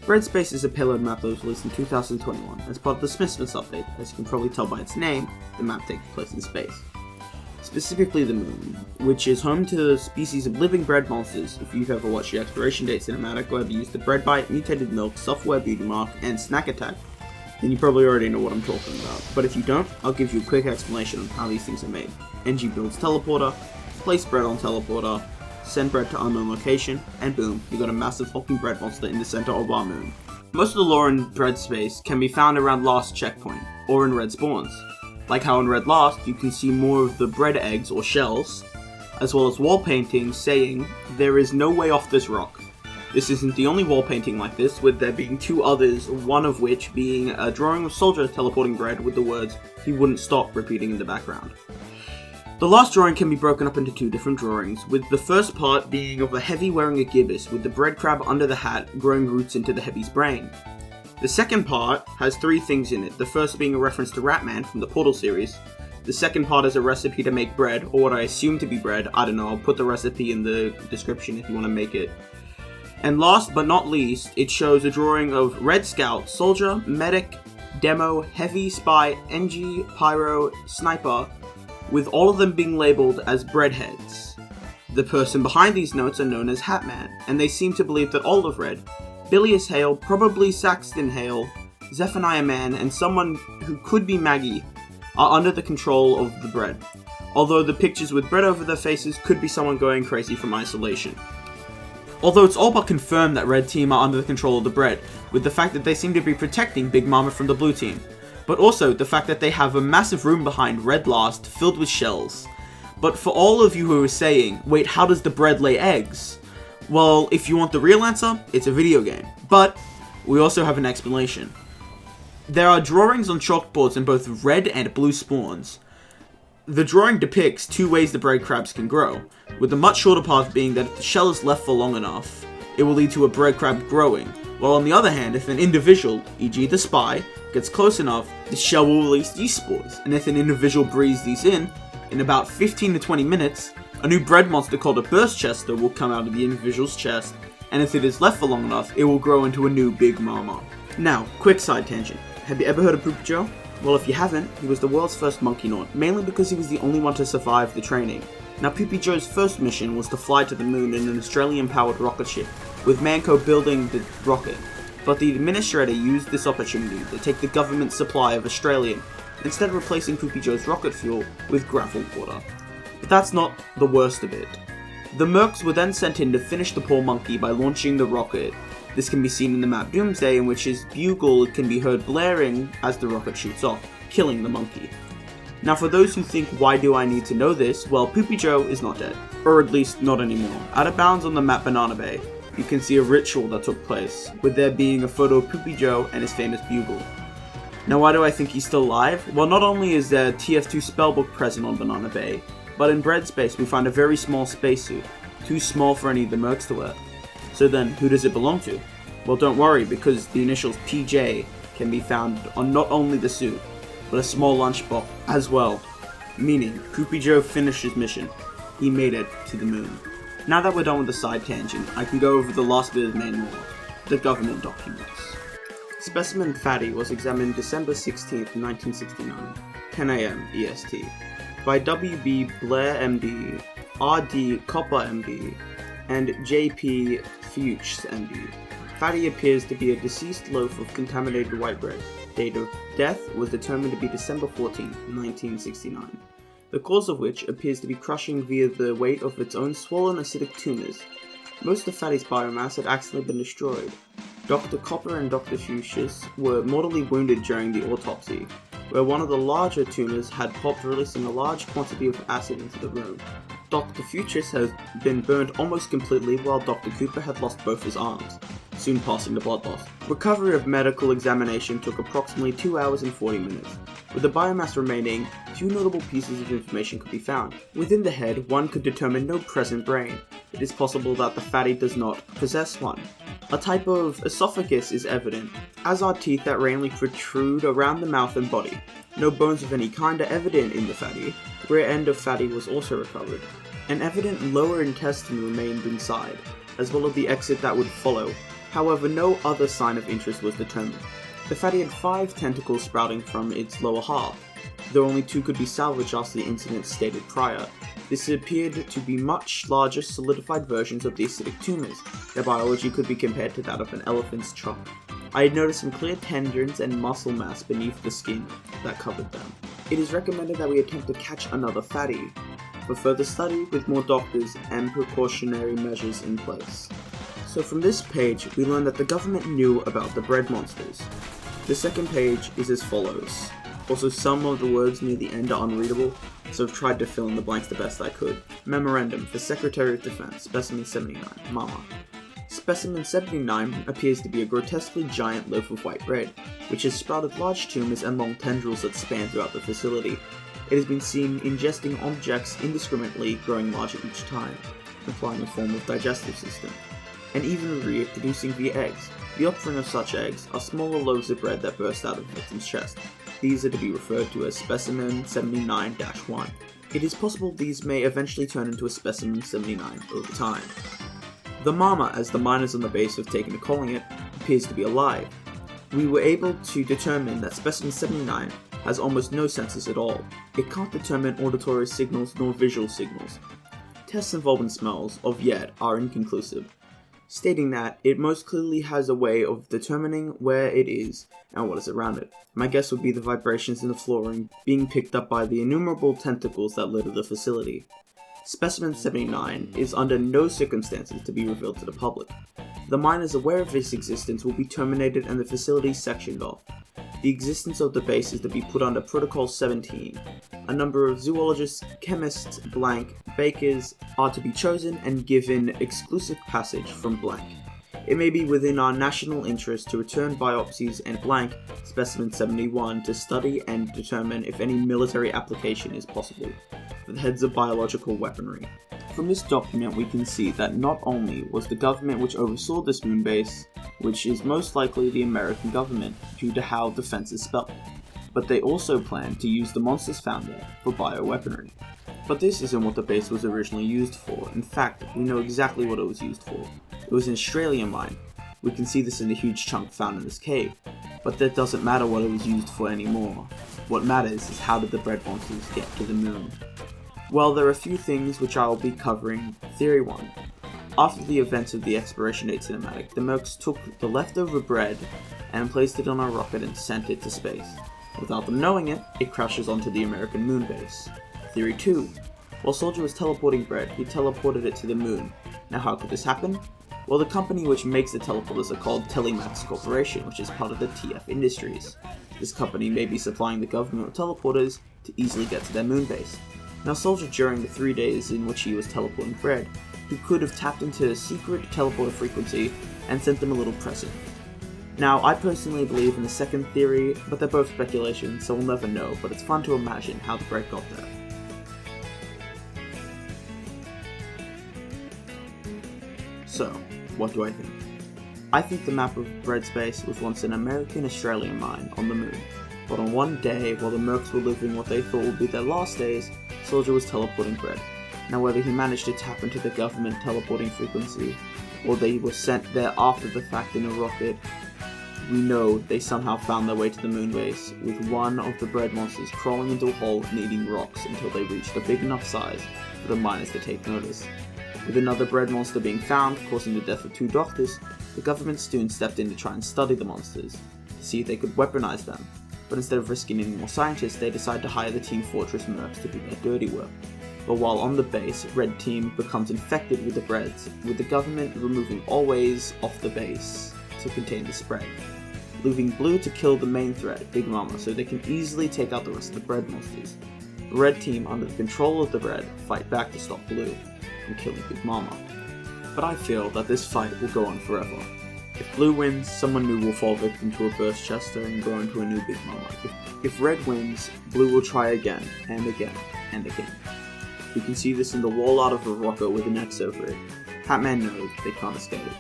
Breadspace is a payload map that was released in 2021 as part of the Christmas update. As you can probably tell by its name, the map takes place in space. Specifically the moon, which is home to a species of living bread monsters. If you've ever watched the Exploration Date cinematic or ever used the Bread Bite, Mutated Milk, Software Beauty Mark, and Snack Attack, then you probably already know what I'm talking about. But if you don't, I'll give you a quick explanation on how these things are made. NG builds teleporter, place bread on teleporter, send bread to unknown location, and boom, you got a massive hulking bread monster in the center of our moon. Most of the lore in Breadspace can be found around last checkpoint, or in red spawns. Like how in red last, you can see more of the bread eggs or shells, as well as wall paintings saying, "There is no way off this rock." This isn't the only wall painting like this, with there being two others, one of which being a drawing of soldier teleporting bread with the words, "He wouldn't stop," repeating in the background. The last drawing can be broken up into two different drawings, with the first part being of a heavy wearing a gibbous with the bread crab under the hat growing roots into the heavy's brain. The second part has three things in it, the first being a reference to Ratman from the Portal series. The second part is a recipe to make bread, or what I assume to be bread, I don't know, I'll put the recipe in the description if you want to make it. And last but not least, it shows a drawing of Red Scout, Soldier, Medic, Demo, Heavy, Spy, NG, Pyro, Sniper, with all of them being labelled as breadheads. The person behind these notes are known as Hatman, and they seem to believe that Olive Red, Bilious Hale, probably Saxton Hale, Zephaniah Man, and someone who could be Maggie are under the control of the bread, although the pictures with bread over their faces could be someone going crazy from isolation. Although it's all but confirmed that Red Team are under the control of the bread, with the fact that they seem to be protecting Big Mama from the Blue Team. But also the fact that they have a massive room behind Red Last filled with shells. But for all of you who are saying, wait, how does the bread lay eggs? Well, if you want the real answer, it's a video game. But we also have an explanation. There are drawings on chalkboards in both red and blue spawns. The drawing depicts two ways the bread crabs can grow, with the much shorter path being that if the shell is left for long enough, it will lead to a bread crab growing. While on the other hand, if an individual, e.g. the spy, gets close enough, the shell will release yeast spores, and if an individual breathes these in about 15 to 20 minutes, a new bread monster called a burst chester will come out of the individual's chest, and if it is left for long enough, it will grow into a new Big Mama. Now, quick side tangent. Have you ever heard of Poopy Joe? Well, if you haven't, he was the world's first monkey naut, mainly because he was the only one to survive the training. Now, Poopy Joe's first mission was to fly to the moon in an Australian-powered rocket ship, with Manco building the rocket. But the administrator used this opportunity to take the government's supply of Australian, instead of replacing Poopy Joe's rocket fuel with gravel water. But that's not the worst of it. The Mercs were then sent in to finish the poor monkey by launching the rocket. This can be seen in the map Doomsday, in which his bugle can be heard blaring as the rocket shoots off, killing the monkey. Now for those who think, why do I need to know this? Well, Poopy Joe is not dead. Or at least not anymore. Out of bounds on the map Banana Bay, you can see a ritual that took place, with there being a photo of Poopy Joe and his famous bugle. Now why do I think he's still alive? Well, not only is there TF2 spellbook present on Banana Bay, but in Breadspace we find a very small spacesuit, too small for any of the Mercs to wear. So then, who does it belong to? Well, don't worry, because the initials PJ can be found on not only the suit, but a small lunchbox as well, meaning Poopy Joe finished his mission. He made it to the moon. Now that we're done with the side tangent, I can go over the last bit of main lore, the government documents. Specimen Fatty was examined December 16th, 1969, 10 AM EST, by W.B. Blair MD, R.D. Copper MD, and J.P. Fuchs MD. Fatty appears to be a deceased loaf of contaminated white bread. Date of death was determined to be December 14th, 1969. The cause of which appears to be crushing via the weight of its own swollen acidic tumors. Most of Fatty's biomass had accidentally been destroyed. Dr. Copper and Dr. Fuchs were mortally wounded during the autopsy, where one of the larger tumors had popped, releasing a large quantity of acid into the room. Dr. Fuchs has been burnt almost completely, while Dr. Cooper had lost both his arms, soon passing to blood loss. Recovery of medical examination took approximately 2 hours and 40 minutes. With the biomass remaining, two notable pieces of information could be found. Within the head, one could determine no present brain. It is possible that the fatty does not possess one. A type of esophagus is evident, as are teeth that randomly protrude around the mouth and body. No bones of any kind are evident in the fatty. Rear end of fatty was also recovered. An evident lower intestine remained inside, as well as the exit that would follow. However, no other sign of interest was determined. The fatty had 5 tentacles sprouting from its lower half, though only 2 could be salvaged after the incident stated prior. This appeared to be much larger solidified versions of the acidic tumors. Their biology could be compared to that of an elephant's trunk. I had noticed some clear tendons and muscle mass beneath the skin that covered them. It is recommended that we attempt to catch another fatty for further study with more doctors and precautionary measures in place. So from this page, we learn that the government knew about the bread monsters. The second page is as follows. Also, some of the words near the end are unreadable, so I've tried to fill in the blanks the best I could. Memorandum for Secretary of Defense, Specimen 79, Mama. Specimen 79 appears to be a grotesquely giant loaf of white bread, which has sprouted large tumors and long tendrils that span throughout the facility. It has been seen ingesting objects indiscriminately, growing larger each time, implying a form of digestive system, and even reproducing via eggs. The offspring of such eggs are smaller loaves of bread that burst out of the victim's chest. These are to be referred to as Specimen 79-1. It is possible these may eventually turn into a Specimen 79 over time. The mama, as the miners on the base have taken to calling it, appears to be alive. We were able to determine that Specimen 79 has almost no senses at all. It can't determine auditory signals nor visual signals. Tests involving smells of yet are inconclusive, stating that it most clearly has a way of determining where it is and what is around it. My guess would be the vibrations in the flooring being picked up by the innumerable tentacles that litter the facility. Specimen 79 is under no circumstances to be revealed to the public. The miners aware of its existence will be terminated and the facility sectioned off. The existence of the base is to be put under Protocol 17. A number of zoologists, chemists, blank, bakers are to be chosen and given exclusive passage from blank. It may be within our national interest to return biopsies and blank Specimen 71 to study and determine if any military application is possible for the heads of biological weaponry. From this document we can see that not only was the government which oversaw this moon base, which is most likely the American government due to how defense is spelled, but they also planned to use the monsters found there for bioweaponry. But this isn't what the base was originally used for. In fact, we know exactly what it was used for. It was an Australian mine. We can see this in the huge chunk found in this cave, but that doesn't matter what it was used for anymore. What matters is how did the bread monsters get to the moon. Well, there are a few things which I will be covering. Theory 1. After the events of the expiration date cinematic, the Mercs took the leftover bread and placed it on a rocket and sent it to space. Without them knowing it, it crashes onto the American moon base. Theory 2. While Soldier was teleporting bread, he teleported it to the moon. Now how could this happen? Well, the company which makes the teleporters are called Telemax Corporation, which is part of the TF Industries. This company may be supplying the government with teleporters to easily get to their moon base. Now Soldier, during the 3 days in which he was teleporting bread, he could have tapped into a secret teleporter frequency and sent them a little present. Now, I personally believe in the second theory, but they're both speculation, so we'll never know, but it's fun to imagine how the bread got there. So, what do I think? I think the map of Breadspace was once an American-Australian mine on the moon, but on one day, while the Mercs were living what they thought would be their last days, Soldier was teleporting bread. Now whether he managed to tap into the government teleporting frequency, or they were sent there after the fact in a rocket, we know they somehow found their way to the moon base, with one of the bread monsters crawling into a hole and eating rocks until they reached a big enough size for the miners to take notice. With another bread monster being found, causing the death of 2 doctors, the government soon stepped in to try and study the monsters, to see if they could weaponize them. But instead of risking any more scientists, they decided to hire the Team Fortress Mercs to do their dirty work. But while on the base, Red Team becomes infected with the breads, with the government removing all ways off the base to contain the spread, leaving Blue to kill the main threat, Big Mama, so they can easily take out the rest of the bread monsters. The Red Team, under the control of the bread, fight back to stop Blue from killing Big Mama. But I feel that this fight will go on forever. If Blue wins, someone new will fall victim to a burst chester and grow into a new Big Mama. If Red wins, Blue will try again, and again, and again. You can see this in the wall art of a rocket with an X over it. Hat-Man knows they can't escape it.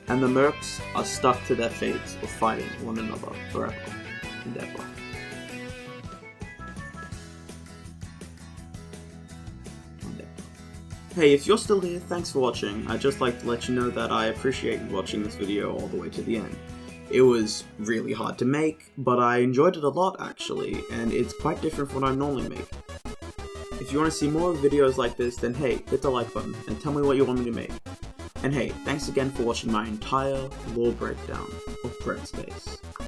And the Mercs are stuck to their fates of fighting one another forever and ever. And ever. Hey, if you're still here, thanks for watching. I'd just like to let you know that I appreciate you watching this video all the way to the end. It was really hard to make, but I enjoyed it a lot actually, and it's quite different from what I normally make. If you want to see more videos like this, then hey, hit the like button and tell me what you want me to make. And hey, thanks again for watching my entire lore breakdown of Breadspace.